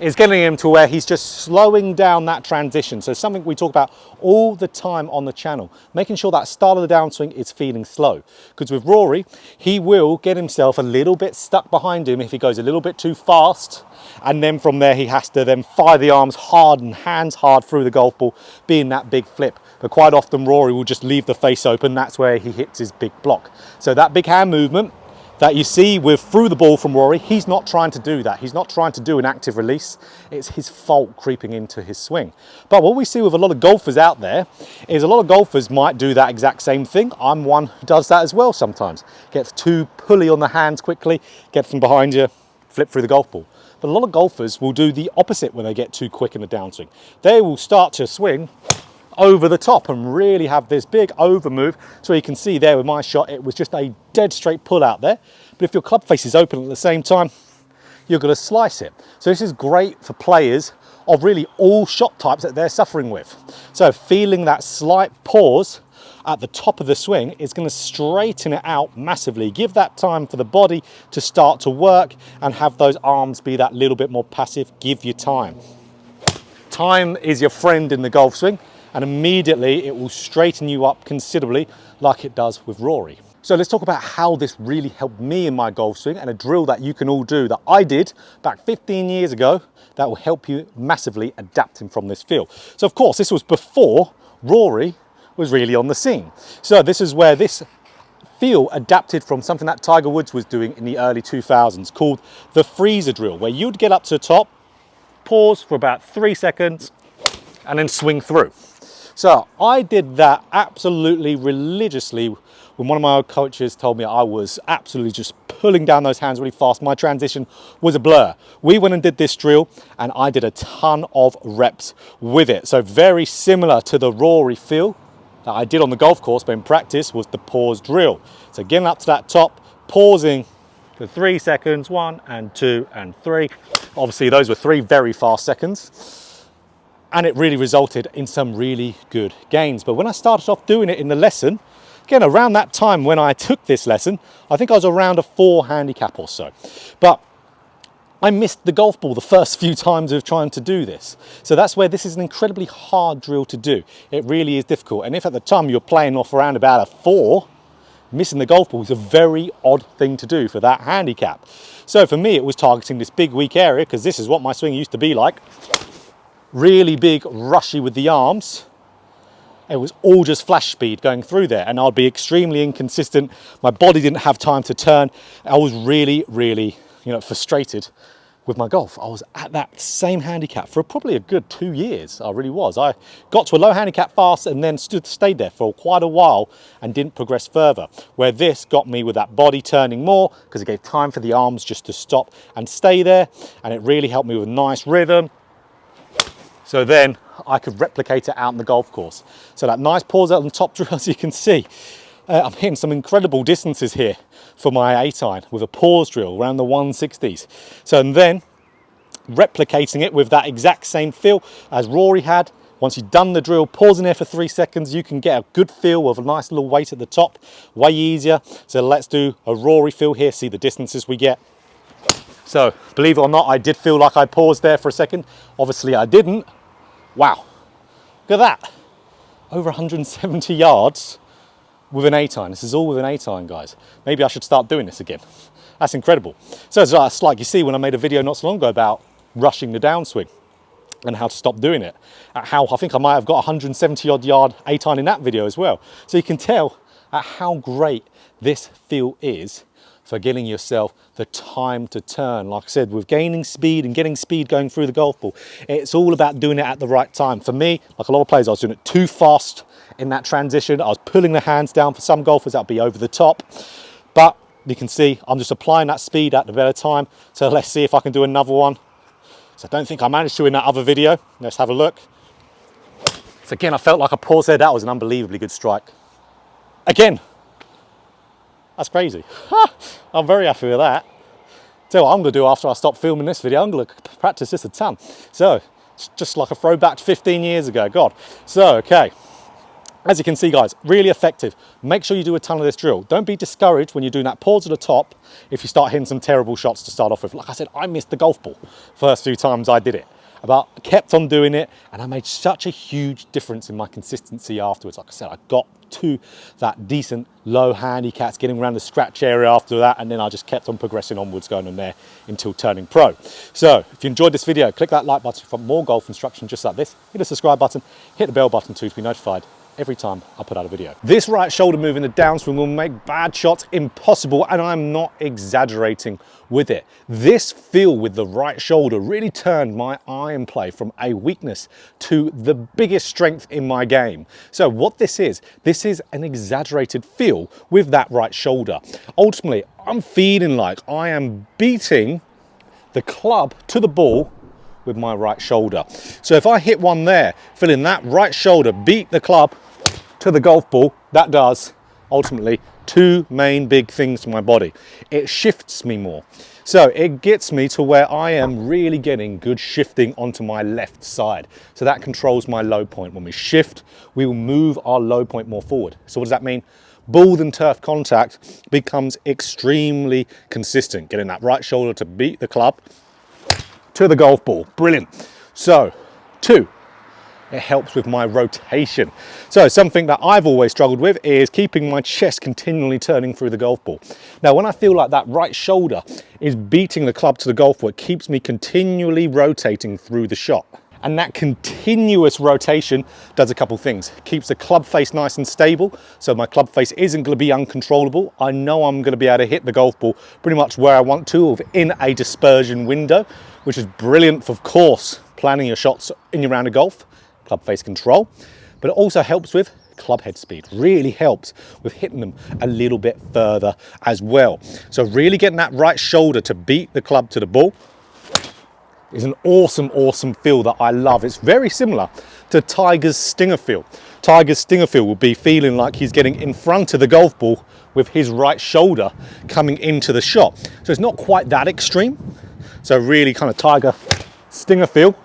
is getting him to where he's just slowing down that transition. So something we talk about all the time on the channel, making sure that start of the downswing is feeling slow. Because with Rory, he will get himself a little bit stuck behind him if he goes a little bit too fast. And then from there, he has to then fire the arms hard and hands hard through the golf ball, being that big flip. But quite often, Rory will just leave the face open. That's where he hits his big block. So that big hand movement that you see with through the ball from Rory, he's not trying to do that. He's not trying to do an active release. It's his fault creeping into his swing. But what we see with a lot of golfers out there is a lot of golfers might do that exact same thing. I'm one who does that as well sometimes. Gets too pulley on the hands quickly, gets them behind you, flip through the golf ball. But a lot of golfers will do the opposite when they get too quick in the downswing. They will start to swing over the top and really have this big over move. So you can see there with my shot, it was just a dead straight pull out there. But if your club face is open at the same time, you're going to slice it. So this is great for players of really all shot types that they're suffering with. So feeling that slight pause at the top of the swing is going to straighten it out massively. Give that time for the body to start to work and have those arms be that little bit more passive. Give you time. Time is your friend in the golf swing, and immediately it will straighten you up considerably like it does with Rory. So let's talk about how this really helped me in my golf swing, and a drill that you can all do that I did back 15 years ago that will help you massively adapting from this feel. So of course, this was before Rory was really on the scene. So this is where this feel adapted from something that Tiger Woods was doing in the early 2000s called the freezer drill, where you'd get up to the top, pause for about 3 seconds, and then swing through. So I did that absolutely religiously when one of my old coaches told me I was absolutely just pulling down those hands really fast. My transition was a blur. We went and did this drill and I did a ton of reps with it. So very similar to the Rory feel that I did on the golf course, but in practice was the pause drill. So getting up to that top, pausing for 3 seconds, 1 and 2 and 3. Obviously those were 3 very fast seconds. And it really resulted in some really good gains. But when I started off doing it in the lesson, again, around that time when I took this lesson, I think I was around a 4 handicap or so. But I missed the golf ball the first few times of trying to do this. So that's where this is an incredibly hard drill to do. It really is difficult. And if at the time you're playing off around about a 4, missing the golf ball is a very odd thing to do for that handicap. So for me, it was targeting this big weak area, because this is what my swing used to be like. Really big, rushy with the arms. It was all just flash speed going through there, and I'd be extremely inconsistent. My body didn't have time to turn. I was really, really, frustrated with my golf. I was at that same handicap for probably a good 2 years. I really was. I got to a low handicap fast and then stayed there for quite a while and didn't progress further. Where this got me with that body turning more, because it gave time for the arms just to stop and stay there, and it really helped me with nice rhythm. So then I could replicate it out in the golf course. So that nice pause out on the top drill, as you can see, I'm hitting some incredible distances here for my 8-iron with a pause drill around the 160s. So and then replicating it with that exact same feel as Rory had. Once you've done the drill, pausing there for 3 seconds, you can get a good feel of a nice little weight at the top, way easier. So let's do a Rory feel here, see the distances we get. So believe it or not, I did feel like I paused there for a second. Obviously I didn't. Wow, look at that. Over 170 yards with an 8-iron. This is all with an 8-iron, guys. Maybe I should start doing this again. That's incredible. So it's like you see when I made a video not so long ago about rushing the downswing and how to stop doing it. How I think I might have got 170 odd yard 8-iron in that video as well. So you can tell at how great this feel is for getting yourself the time to turn. Like I said, with gaining speed and getting speed going through the golf ball, it's all about doing it at the right time. For me, like a lot of players, I was doing it too fast in that transition. I was pulling the hands down. For some golfers, that'd be over the top. But you can see I'm just applying that speed at the better time. So let's see if I can do another one. So I don't think I managed to in that other video. Let's have a look. So again, I felt like a pause there. That was an unbelievably good strike. Again, that's crazy. I'm very happy with that. Tell you what I'm gonna do after I stop filming this video, I'm gonna practice this a ton. So, it's just like a throwback to 15 years ago, God. So, okay. As you can see, guys, really effective. Make sure you do a ton of this drill. Don't be discouraged when you're doing that pause at the top if you start hitting some terrible shots to start off with. Like I said, I missed the golf ball first few times I did it. But I kept on doing it, and I made such a huge difference in my consistency afterwards. Like I said, I got to that decent low handicaps, getting around the scratch area after that, and then I just kept on progressing onwards, going on there until turning pro. So if you enjoyed this video, click that like button for more golf instruction just like this. Hit the subscribe button, hit the bell button too to be notified every time I put out a video. This right shoulder move in the downswing will make bad shots impossible, and I'm not exaggerating with it. This feel with the right shoulder really turned my iron play from a weakness to the biggest strength in my game. So what this is an exaggerated feel with that right shoulder. Ultimately, I'm feeling like I am beating the club to the ball with my right shoulder. So if I hit one there, feeling that right shoulder beat the club to the golf ball, that does ultimately 2 main big things to my body. It shifts me more. So it gets me to where I am really getting good shifting onto my left side. So that controls my low point. When we shift, we will move our low point more forward. So what does that mean? Ball and turf contact becomes extremely consistent, getting that right shoulder to beat the club to the golf ball. Brilliant. So 2, it helps with my rotation. So something that I've always struggled with is keeping my chest continually turning through the golf ball. Now, when I feel like that right shoulder is beating the club to the golf ball, it keeps me continually rotating through the shot. And that continuous rotation does a couple things. It keeps the club face nice and stable, so my club face isn't going to be uncontrollable. I know I'm going to be able to hit the golf ball pretty much where I want to in a dispersion window, which is brilliant for, of course, planning your shots in your round of golf, club face control. But it also helps with club head speed. Really helps with hitting them a little bit further as well. So really getting that right shoulder to beat the club to the ball is an awesome, awesome feel that I love. It's very similar to Tiger's stinger feel. Tiger's stinger feel will be feeling like he's getting in front of the golf ball with his right shoulder coming into the shot. So it's not quite that extreme. So really kind of Tiger stinger feel,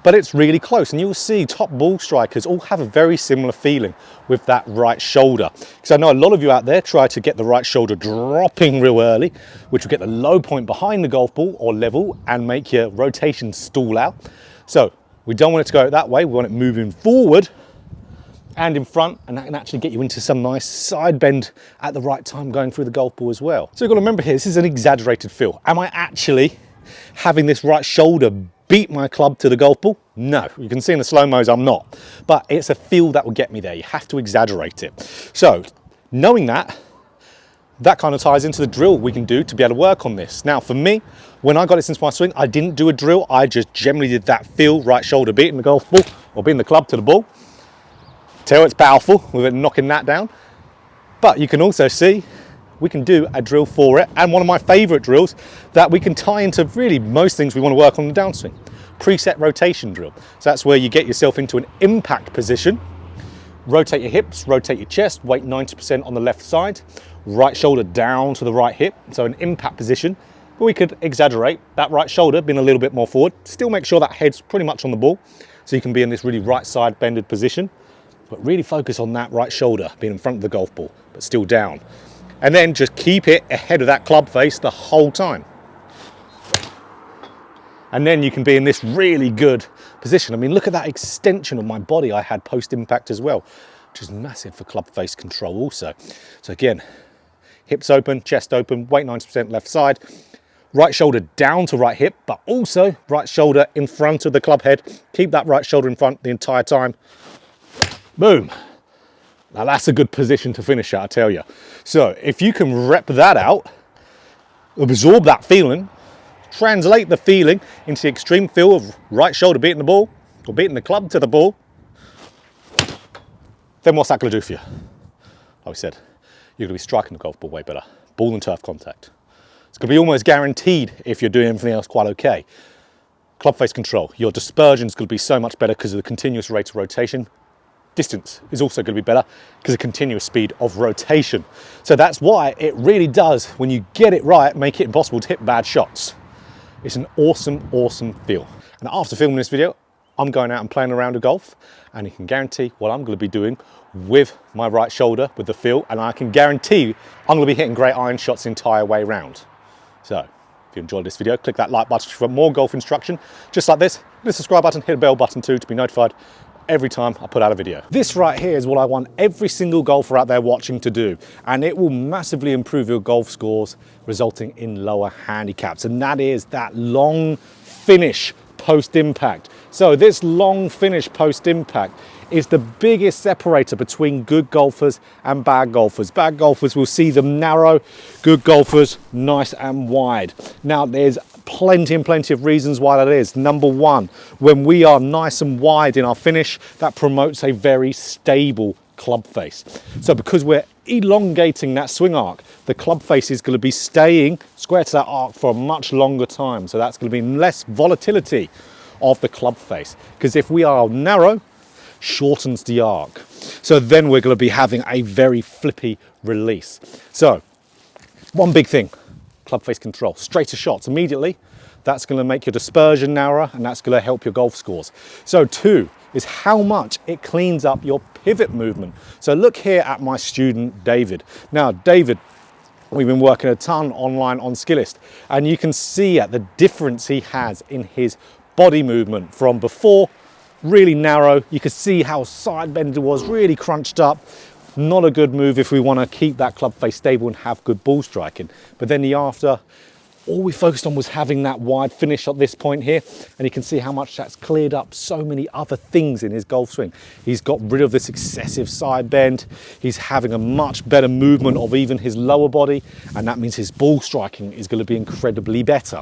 but it's really close. And you'll see top ball strikers all have a very similar feeling with that right shoulder. Because I know a lot of you out there try to get the right shoulder dropping real early, which will get the low point behind the golf ball or level and make your rotation stall out. So we don't want it to go that way. We want it moving forward and in front, and that can actually get you into some nice side bend at the right time going through the golf ball as well. So you've got to remember here, this is an exaggerated feel. Am I actually having this right shoulder beat my club to the golf ball? No, you can see in the slow-mos I'm not, but it's a feel that will get me there. You have to exaggerate it. So knowing that kind of ties into the drill we can do to be able to work on this. Now for me, when I got this into my swing, I didn't do a drill. I just generally did that feel, right shoulder beating the golf ball or beating the club to the ball. Tell it's powerful with it knocking that down. But you can also see we can do a drill for it, and one of my favorite drills that we can tie into really most things we want to work on the downswing. Preset rotation drill. So that's where you get yourself into an impact position, rotate your hips, rotate your chest, weight 90% on the left side, right shoulder down to the right hip, so an impact position. But we could exaggerate that right shoulder being a little bit more forward, still make sure that head's pretty much on the ball, so you can be in this really right side bended position, but really focus on that right shoulder being in front of the golf ball, but still down. And then just keep it ahead of that club face the whole time. And then you can be in this really good position. I mean, look at that extension of my body I had post-impact as well, which is massive for club face control also. So again, hips open, chest open, weight 90% left side, right shoulder down to right hip, but also right shoulder in front of the club head. Keep that right shoulder in front the entire time. Boom. Now that's a good position to finish at, I tell you. So if you can rep that out, absorb that feeling, translate the feeling into the extreme feel of right shoulder beating the ball or beating the club to the ball, then what's that going to do for you? Like we said, you're going to be striking the golf ball way better. Ball and turf contact. It's going to be almost guaranteed if you're doing everything else quite okay. Club face control. Your dispersion is going to be so much better because of the continuous rate of rotation. Distance is also going to be better because of continuous speed of rotation. So that's why it really does, when you get it right, make it impossible to hit bad shots. It's an awesome, awesome feel. And after filming this video, I'm going out and playing around a golf, and you can guarantee what I'm going to be doing with my right shoulder, with the feel, and I can guarantee I'm going to be hitting great iron shots the entire way round. So if you enjoyed this video, click that like button for more golf instruction, just like this. Hit the subscribe button, hit the bell button too to be notified every time I put out a video. This right here is what I want every single golfer out there watching to do, and it will massively improve your golf scores, resulting in lower handicaps, and that is that long finish post-impact. So this long finish post-impact is the biggest separator between good golfers and bad golfers. Bad golfers will see them narrow, good golfers nice and wide. Now there's plenty and plenty of reasons why that is. Number one, when we are nice and wide in our finish, that promotes a very stable club face. So because we're elongating that swing arc, the club face is going to be staying square to that arc for a much longer time. So that's going to be less volatility of the club face. Because if we are narrow, shortens the arc. So then we're going to be having a very flippy release. So one big thing, club face control, straighter shots immediately. That's going to make your dispersion narrower, and that's going to help your golf scores. So two is how much it cleans up your pivot movement. So look here at my student David. Now David, we've been working a ton online on Skillist, and you can see the difference he has in his body movement from before, really narrow. You can see how side bended it was, really crunched up. Not a good move if we want to keep that club face stable and have good ball striking. But then the after, all we focused on was having that wide finish at this point here, and you can see how much that's cleared up so many other things in his golf swing. He's got rid of this excessive side bend. He's having a much better movement of even his lower body, and that means his ball striking is going to be incredibly better.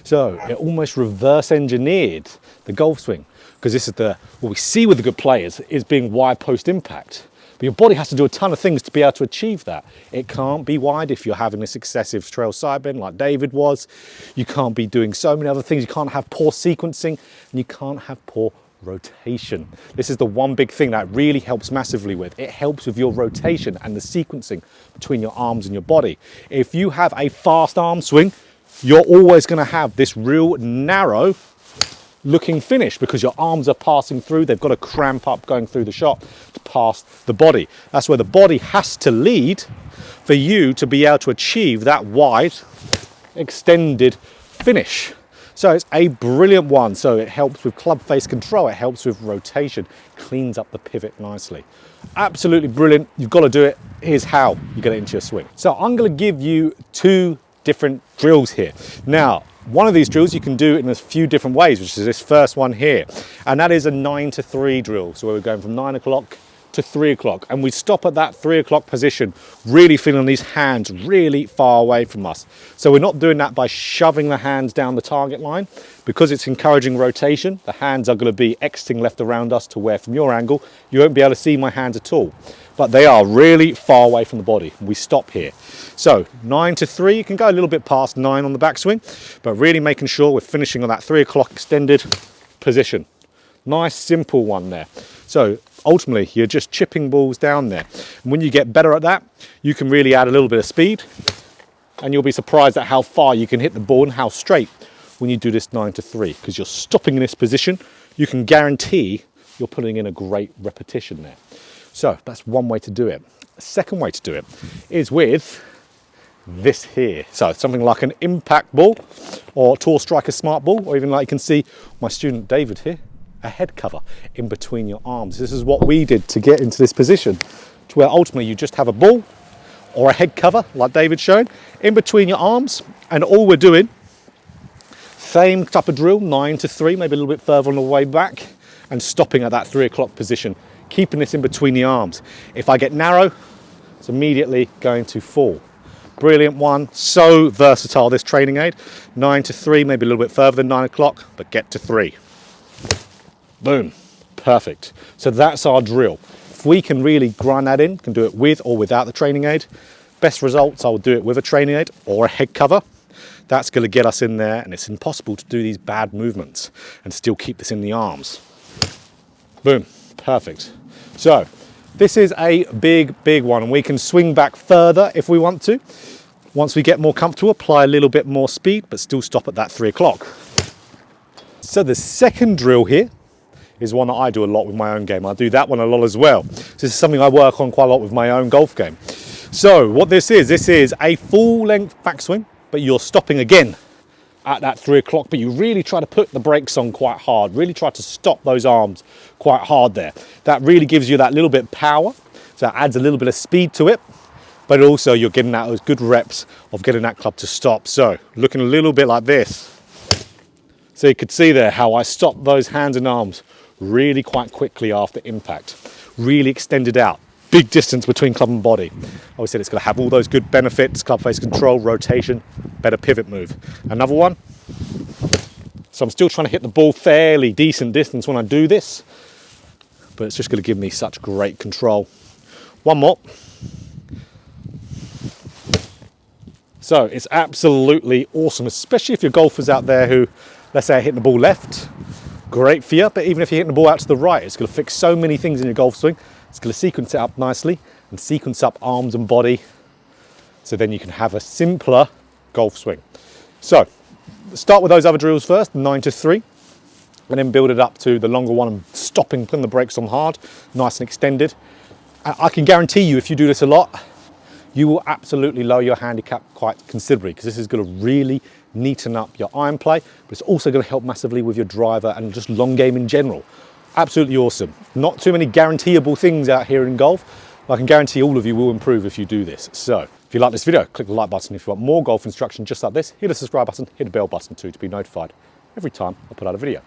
So it almost reverse engineered the golf swing. because this is what we see with the good players is being wide post impact. But your body has to do a ton of things to be able to achieve that. It can't be wide if you're having this excessive trail side bend like David was. You can't be doing so many other things. You can't have poor sequencing, and you can't have poor rotation. This is the one big thing that really helps massively with. It helps with your rotation and the sequencing between your arms and your body. If you have a fast arm swing, you're always going to have this real narrow looking finish because your arms are passing through. They've got to cramp up going through the shot to pass the body. That's where the body has to lead for you to be able to achieve that wide extended finish. So it's a brilliant one. So it helps with club face control, it helps with rotation, cleans up the pivot nicely. Absolutely brilliant. You've got to do it. Here's how you get it into your swing. So I'm going to give you 2 different drills here. Now, one of these drills you can do in a few different ways, which is this first one here. And that is a 9 to 3 drill. So we're going from 9 o'clock to 3 o'clock. And we stop at that 3 o'clock position, really feeling these hands really far away from us. So we're not doing that by shoving the hands down the target line. Because it's encouraging rotation, the hands are going to be exiting left around us to where from your angle, you won't be able to see my hands at all. But they are really far away from the body. We stop here. So 9 to 3, you can go a little bit past 9 on the backswing, but really making sure we're finishing on that 3 o'clock extended position. Nice, simple one there. So ultimately, you're just chipping balls down there. And when you get better at that, you can really add a little bit of speed, and you'll be surprised at how far you can hit the ball and how straight when you do this 9 to 3, because you're stopping in this position. You can guarantee you're putting in a great repetition there. So that's one way to do it. The second way to do it is with this here. So something like an impact ball or tall striker smart ball, or even like you can see my student David here, a head cover in between your arms. This is what we did to get into this position, to where ultimately you just have a ball or a head cover like David's showing in between your arms, and all we're doing, same type of drill, 9 to 3, maybe a little bit further on the way back, and stopping at that 3 o'clock position, keeping this in between the arms. If I get narrow, it's immediately going to fall. Brilliant one, so versatile this training aid. 9 to 3, maybe a little bit further than 9 o'clock, but get to 3. Boom, perfect. So that's our drill. If we can really grind that in, can do it with or without the training aid. Best results, I'll do it with a training aid or a head cover. That's going to get us in there, and it's impossible to do these bad movements and still keep this in the arms. Boom, perfect. So this is a big one, and we can swing back further if we want to. Once we get more comfortable, apply a little bit more speed, but still stop at that 3 o'clock. So the second drill here is one that I do a lot with my own game. I do that one a lot as well. This is something I work on quite a lot with my own golf game. So what this is a full length backswing, but you're stopping again at that 3 o'clock, but you really try to put the brakes on quite hard, really try to stop those arms quite hard there. That really gives you that little bit of power, so it adds a little bit of speed to it, but also you're getting that those good reps of getting that club to stop. So looking a little bit like this. So you could see there how I stopped those hands and arms really quite quickly after impact, really extended out. Big distance between club and body. I always said it's going to have all those good benefits: club face control, rotation, better pivot move. Another one. So I'm still trying to hit the ball fairly decent distance when I do this, but it's just going to give me such great control. One more. So it's absolutely awesome, especially if you're golfers out there who, let's say, are hitting the ball left. Great for you, but even if you're hitting the ball out to the right, it's going to fix so many things in your golf swing. It's going to sequence it up nicely and sequence up arms and body, so then you can have a simpler golf swing. So start with those other drills first, 9 to 3, and then build it up to the longer one and stopping, putting the brakes on hard, nice and extended. I can guarantee you, if you do this a lot, you will absolutely lower your handicap quite considerably, because this is going to really neaten up your iron play, but it's also going to help massively with your driver and just long game in general. Absolutely awesome. Not too many guaranteeable things out here in golf. I can guarantee all of you will improve if you do this. So if you like this video, click the like button. If you want more golf instruction just like this, hit the subscribe button, hit the bell button too to be notified every time I put out a video.